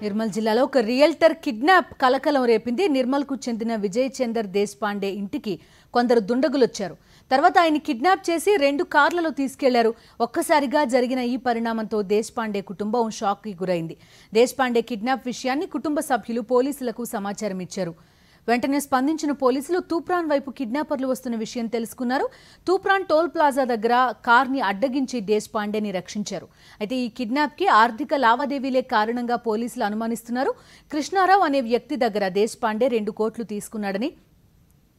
నిర్మల్ జిల్లాలో ఒక realtor kidnap కలకలం రేపింది. నిర్మల్కు చెందిన విజయ్ చందర్ దేశపాండే ఇంటికి కొందరు దుండగులు వచ్చారు. తర్వాత ఆయన కిడ్నాప్ చేసి 2 కార్లలో తీసుకెళ్లారు. ఒక్కసారిగా జరిగిన ఈ పరిణామంతో దేశపాండే కుటుంబం షాక్కి గురైంది. దేశపాండే కిడ్నాప్ విషయాన్ని కుటుంబ సభ్యులు పోలీసులకు సమాచారం ఇచ్చారు. వెంటనే స్పందించిన పోలీసులు తూప్రాన్ వైపు కిడ్నాపర్లు వస్తున్న విషయం తెలుసుకున్నారు. తూప్రాన్ టోల్ ప్లాజా దగ్గర కార్ని అడ్డగించి దేశపాండేని రక్షించారు. అయితే ఈ కిడ్నాప్కి ఆర్థిక లావాదేవీలే కారణంగా పోలీసులు అనుమానిస్తున్నారు. కృష్ణారావు అనే వ్యక్తి దగ్గర దేశపాండే 2 కోట్లు తీసుకున్నాడని,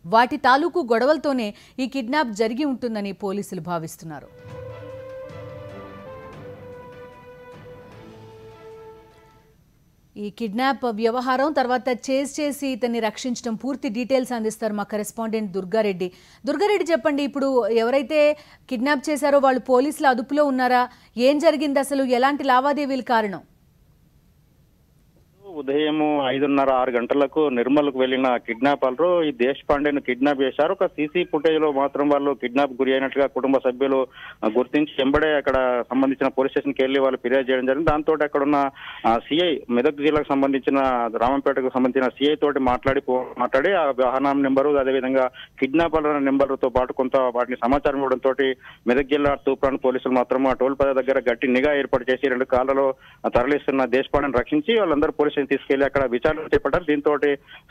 వాటి తాలూకు గొడవలతోనే ఈ కిడ్నాప్ జరిగి ఉంటుందని పోలీసులు భావిస్తున్నారు. ఈ కిడ్నాప్ వ్యవహారం తర్వాత చేసి ఇతన్ని రక్షించడం పూర్తి డీటెయిల్స్ అందిస్తారు మా కరెస్పాండెంట్ దుర్గారెడ్డి. దుర్గారెడ్డి, చెప్పండి, ఇప్పుడు ఎవరైతే కిడ్నాప్ చేశారో వాళ్ళు పోలీసుల అదుపులో ఉన్నారా? ఏం జరిగింది అసలు? ఎలాంటి లావాదేవీల కారణం? ఉదయం 5:30-6 గంటలకు నిర్మల్కు వెళ్లిన కిడ్నాపర్లు ఈ దేశపాండేను కిడ్నాప్ చేశారు. ఒక సీసీ ఫుటేజ్ లో మాత్రం వాళ్ళు కిడ్నాప్ గురి అయినట్లుగా కుటుంబ సభ్యులు గుర్తించి వెంబడే అక్కడ సంబంధించిన పోలీస్ స్టేషన్కి వెళ్లి వాళ్ళు ఫిర్యాదు చేయడం జరిగింది. దాంతో అక్కడ ఉన్న సిఐ, మెదక్ జిల్లాకు సంబంధించిన రామంపేటకు సంబంధించిన సిఐ తోటి మాట్లాడి ఆ వాహనం నెంబరు, అదేవిధంగా కిడ్నాపర్ల నెంబర్తో పాటు కొంత వాటిని సమాచారం ఇవ్వడంతో మెదక్ జిల్లా తూప్రాన్ పోలీసులు మాత్రం ఆ టోల్ ప్లాజా దగ్గర గట్టి నిఘా ఏర్పాటు చేసి 2 కార్లలో తరలిస్తున్న దేశపాండేను రక్షించి వాళ్ళందరూ పోలీస్ తీసుకెళ్లి అక్కడ విచారణ చేపట్టారు. దీంతో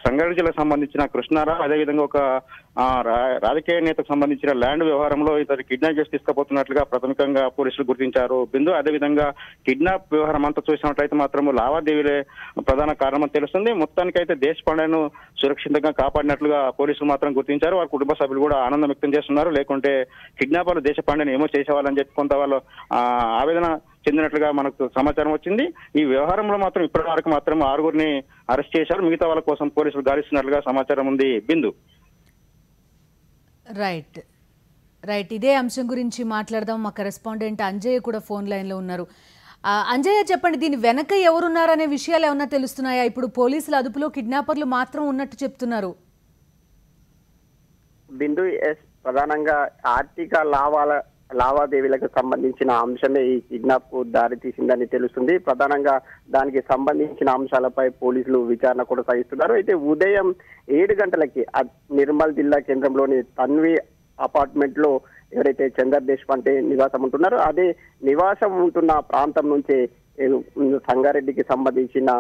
సంగారెడ్డి జిల్లాకు సంబంధించిన కృష్ణారావు, అదేవిధంగా ఒక రాజకీయ నేతకు సంబంధించిన ల్యాండ్ వ్యవహారంలో ఇతను కిడ్నాప్ చేసి తీసుకుపోతున్నట్లుగా ప్రాథమికంగా పోలీసులు గుర్తించారు. బిందు, అదేవిధంగా కిడ్నాప్ వ్యవహారం అంతా చూసినట్లయితే మాత్రం లావాదేవీలే ప్రధాన కారణం తెలుస్తుంది. మొత్తానికైతే దేశపాండేను సురక్షితంగా కాపాడినట్లుగా పోలీసులు మాత్రం గుర్తించారు. వారి కుటుంబ సభ్యులు కూడా ఆనందం వ్యక్తం చేస్తున్నారు. లేకుంటే కిడ్నాపర్లు దేశపాండేను ఏమో చేసేవాళ్ళని చెప్పి కొంత వాళ్ళు ఆవేదన చెందినట్లుగా మనకు సమాచారం వచ్చింది. ఈ వ్యవహారంలో మాత్రం ఇప్పటి వరకు మాత్రం 6గురిని అరెస్ట్ చేశారు. మిగతా వాళ్ళ కోసం పోలీసులు గాలిస్తున్నట్లుగా సమాచారం ఉంది. బిందు. రైట్ ఇదే అంశం గురించి మాట్లాడదాం. మా కరెస్పాండెంట్ అంజయ్య కూడా ఫోన్ లైన్లో ఉన్నారు. అంజయ్య, చెప్పండి, దీని వెనక ఎవరున్నారనే విషయాలు ఏమన్నా తెలుస్తున్నాయా? ఇప్పుడు పోలీసుల అదుపులో కిడ్నాపర్లు మాత్రం ఉన్నట్టు చెప్తున్నారు. బిందు, ప్రధానంగా ఆర్థిక లావాదేవీలకు సంబంధించిన అంశమే ఈ కిడ్నాప్ కు దారి తీసిందని తెలుస్తుంది. ప్రధానంగా దానికి సంబంధించిన అంశాలపై పోలీసులు విచారణ కొనసాగిస్తున్నారు. అయితే ఉదయం 7 గంటలకి నిర్మల్ జిల్లా కేంద్రంలోని తన్వి అపార్ట్మెంట్ లో ఎవరైతే చందర్ దేశపాండే నివాసం ఉంటున్నారో అదే నివాసం ఉంటున్న ప్రాంతం నుంచే సంగారెడ్డికి సంబంధించిన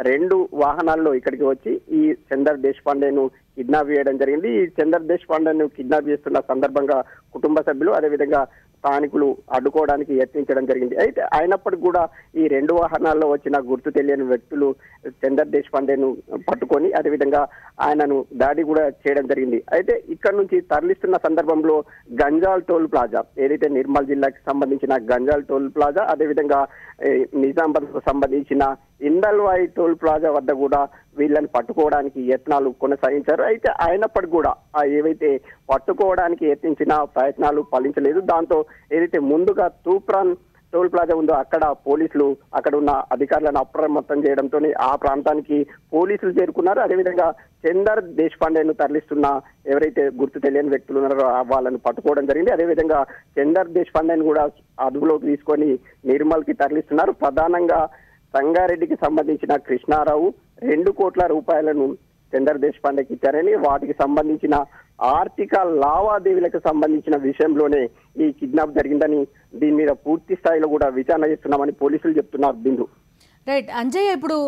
2 వాహనాల్లో ఇక్కడికి వచ్చి ఈ చందర్ దేశపాండేను కిడ్నాప్ చేయడం జరిగింది. ఈ చందర్ దేశపాండేను కిడ్నాప్ చేస్తున్న సందర్భంగా కుటుంబ సభ్యులు, అదేవిధంగా స్థానికులు అడ్డుకోవడానికి యత్నించడం జరిగింది. అయితే అయినప్పటికీ కూడా ఈ 2 వాహనాల్లో వచ్చిన గుర్తు తెలియని వ్యక్తులు చందర్ దేశపాండేను పట్టుకొని అదేవిధంగా ఆయనను దాడి కూడా చేయడం జరిగింది. అయితే ఇక్కడ నుంచి తరలిస్తున్న సందర్భంలో గంజాల్ టోల్ ప్లాజా, ఏదైతే నిర్మల్ జిల్లాకి సంబంధించిన గంజాల్ టోల్ ప్లాజా, అదేవిధంగా నిజామాబాద్ కు సంబంధించిన ఇందల్వాయి టోల్ ప్లాజా వద్ద కూడా వీళ్ళని పట్టుకోవడానికి యత్నాలు కొనసాగించారు. అయితే అయినప్పటికీ కూడా ఏవైతే పట్టుకోవడానికి యత్నించిన ప్రయత్నాలు ఫలించలేదు. దాంతో ఏదైతే ముందుగా తూప్రాన్ టోల్ ప్లాజా ఉందో అక్కడ పోలీసులు అక్కడ ఉన్న అధికారులను అప్రమత్తం చేయడంతో ఆ ప్రాంతానికి పోలీసులు చేరుకున్నారు. అదేవిధంగా చందర్ దేశపాండేను తరలిస్తున్న ఎవరైతే గుర్తు తెలియని వ్యక్తులు ఉన్నారో వాళ్ళను పట్టుకోవడం జరిగింది. అదేవిధంగా చందర్ దేశపాండేను కూడా అదుపులోకి తీసుకొని నిర్మల్ కి తరలిస్తున్నారు. ప్రధానంగా సంగారెడ్డికి సంబంధించిన కృష్ణారావు 2 కోట్ల రూపాయలను చందర్ దేశపాండేకి ఇచ్చారని, వాటికి సంబంధించిన ఆర్థిక లావాదేవీలకు సంబంధించిన విషయంలోనే ఈ కిడ్నాప్ జరిగిందని, దీని మీద పూర్తి స్థాయిలో కూడా విచారణ చేస్తున్నామని పోలీసులు చెప్తున్నారు. బిందు. రైట్ అంజయ్య, ఇప్పుడు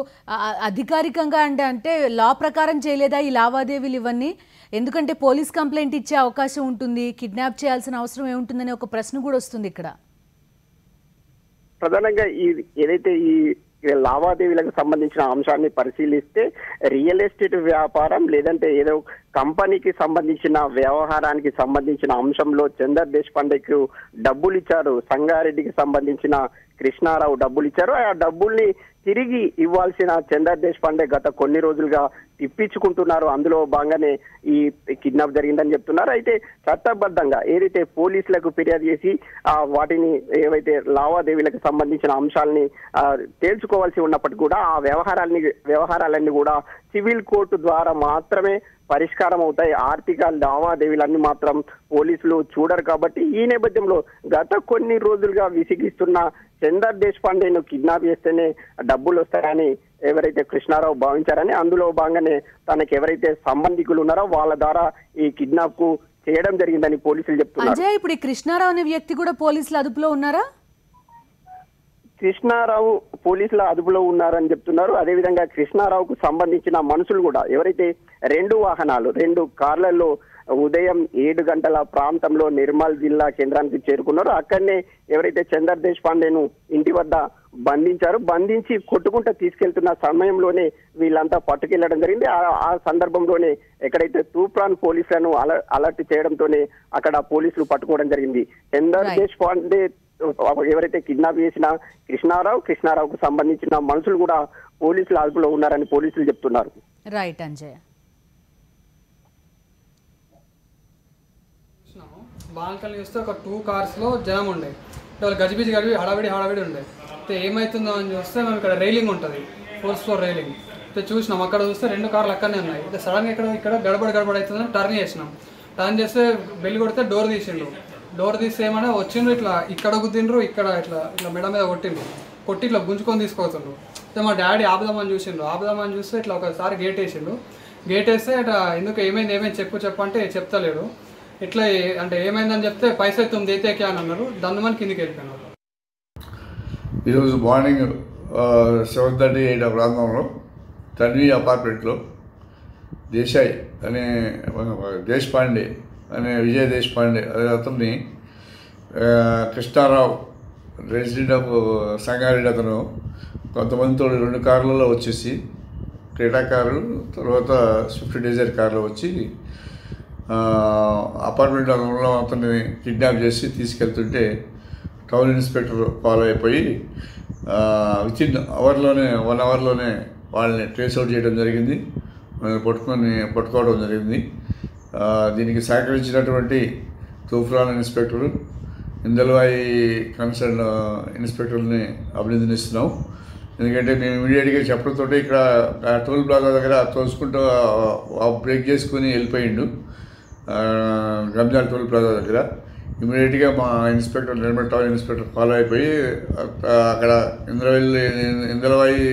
అధికారికంగా అంటే లా ప్రకారం చేయలేదా ఈ లావాదేవీలు ఇవన్నీ? ఎందుకంటే పోలీస్ కంప్లైంట్ ఇచ్చే అవకాశం ఉంటుంది, కిడ్నాప్ చేయాల్సిన అవసరం ఏముంటుందనే ఒక ప్రశ్న కూడా వస్తుంది ఇక్కడ. ప్రధానంగా ఏదైతే ఈ లావాదేవీలకు సంబంధించిన అంశాన్ని పరిశీలిస్తే రియల్ ఎస్టేట్ వ్యాపారం లేదంటే ఏదో కంపెనీకి సంబంధించిన వ్యవహారానికి సంబంధించిన అంశంలో చందర్ దేశపాండేకు డబ్బులు ఇచ్చారు. సంగారెడ్డికి సంబంధించిన కృష్ణారావు డబ్బులు ఇచ్చారు. ఆ డబ్బుల్ని తిరిగి ఇవ్వాల్సిన చందర్ దేశపాండే గత కొన్ని రోజులుగా తిప్పించుకుంటున్నారు. అందులో భాగంగానే ఈ కిడ్నాప్ జరిగిందని చెప్తున్నారు. అయితే చట్టబద్ధంగా ఏదైతే పోలీసులకు ఫిర్యాదు చేసి వాటిని ఏవైతే లావాదేవీలకు సంబంధించిన అంశాలని తేల్చుకోవాల్సి ఉన్నప్పటికీ కూడా ఆ వ్యవహారాలన్నీ కూడా సివిల్ కోర్టు ద్వారా మాత్రమే పరిష్కారం అవుతాయి. ఆర్థిక లావాదేవీలన్నీ మాత్రం పోలీసులు చూడరు. కాబట్టి ఈ నేపథ్యంలో గత కొన్ని రోజులుగా విసిగిస్తున్న చందర్ దేశపాండేను కిడ్నాప్ చేస్తేనే డబ్బులు వస్తాయని ఎవరైతే కృష్ణారావు భావించారని, అందులో భాగంగానే తనకి ఎవరైతే సంబంధికులు ఉన్నారో వాళ్ళ ద్వారా ఈ కిడ్నాప్ కు చేయడం జరిగిందని పోలీసులు చెప్తున్నారు. అజయ్, ఇప్పుడు ఈ కృష్ణారావు అనే వ్యక్తి కూడా పోలీసుల అదుపులో ఉన్నారా? కృష్ణారావు పోలీసుల అదుపులో ఉన్నారని చెప్తున్నారు. అదేవిధంగా కృష్ణారావుకు సంబంధించిన మనుషులు కూడా ఎవరైతే 2 కార్లలో ఉదయం 7 గంటల ప్రాంతంలో నిర్మల్ జిల్లా కేంద్రానికి చేరుకున్నారో అక్కడనే ఎవరైతే చందర్ దేశపాండేను ఇంటి వద్ద బంధించి కొట్టుకుంటూ తీసుకెళ్తున్న సమయంలోనే వీళ్ళంతా పట్టుకెళ్లడం జరిగింది. ఆ సందర్భంలోనే ఎక్కడైతే తూప్రాన్ పోలీసులను అలర్ట్ చేయడంతోనే అక్కడ పోలీసులు పట్టుకోవడం జరిగింది. చందర్ దేశపాండే ఎవరైతే కిడ్నాప్ చేసిన కృష్ణారావుకు సంబంధించిన మనుషులు కూడా పోలీసుల అదుపులో ఉన్నారని పోలీసులు చెప్తున్నారు. రైట్ అంజయ్. బాల్కనీ చూస్తే ఒక 2 కార్స్లో జనం ఉండే, వాళ్ళు గజిబిజి హడావిడి ఉండే. అయితే ఏమవుతుందో అని చూస్తే మనం ఇక్కడ రైలింగ్ ఉంటుంది, 4th ఫ్లోర్ రైలింగ్. అయితే చూసినాం, అక్కడ చూస్తే 2 కార్లు అక్కడనే ఉన్నాయి. అయితే సడన్గా ఇక్కడ గడబడి అవుతుందని టర్న్ చేసినాం. టర్న్ చేస్తే బెల్ కొడితే డోర్ తీస్తే ఏమన్నా వచ్చిండ్రు, ఇట్లా ఇక్కడ గుద్దిండ్రు, ఇక్కడ ఇట్లా మెడ మీద కొట్టి ఇట్లా గుంజుకొని తీసుకొస్తుండ్రు. అయితే మా డాడీ ఆపుదామని చూస్తే ఇట్లా ఒకసారి గేట్ వేస్తే ఇట్లా ఎందుకు ఏమైంది చెప్పంటే చెప్తలేడు. ఇట్లా అంటే ఏమైందని చెప్తే పైసా తుమ్ దేతేకే అని అన్నారు. దాన్ని కిందికి వెళ్ళిపోయినారు. ఈరోజు మార్నింగ్ 7:30 ప్రాంతంలో తన్వి అపార్ట్మెంట్లో దేశపాండే అనే విజయ్ దేశపాండే అతన్ని కృష్ణారావు రెసిడెంట్ ఆఫ్ సంగారెడ్డి అతను కొంతమందితో 2 కార్లలో వచ్చేసి క్రెటా కారు తర్వాత స్విఫ్ట్ డిజైర్ కారులో వచ్చి అపార్ట్మెంట్ లో అతన్ని కిడ్నాప్ చేసి తీసుకెళ్తుంటే టౌన్ ఇన్స్పెక్టర్ ఫాలో అయిపోయి వితిన్ 1 అవర్లోనే వాళ్ళని ట్రేస్ అవుట్ చేయడం జరిగింది, పట్టుకోవడం జరిగింది. దీనికి సహకరించినటువంటి తూఫాన్ ఇన్స్పెక్టరు, ఇందల్వాయి కన్సర్న్ ఇన్స్పెక్టర్ని అభినందనిస్తున్నాం. ఎందుకంటే మేము ఇమీడియట్గా చెప్పడంతో ఇక్కడ టోల్ ప్లాజా దగ్గర తోసుకుంటూ బ్రేక్ చేసుకుని వెళ్ళిపోయిండు. రంజాన్ టోల్ ప్లాజా దగ్గర ఇమీడియట్గా మా inspector Nirmal town inspector follow అయిపోయి అక్కడ ఇందల్వాయి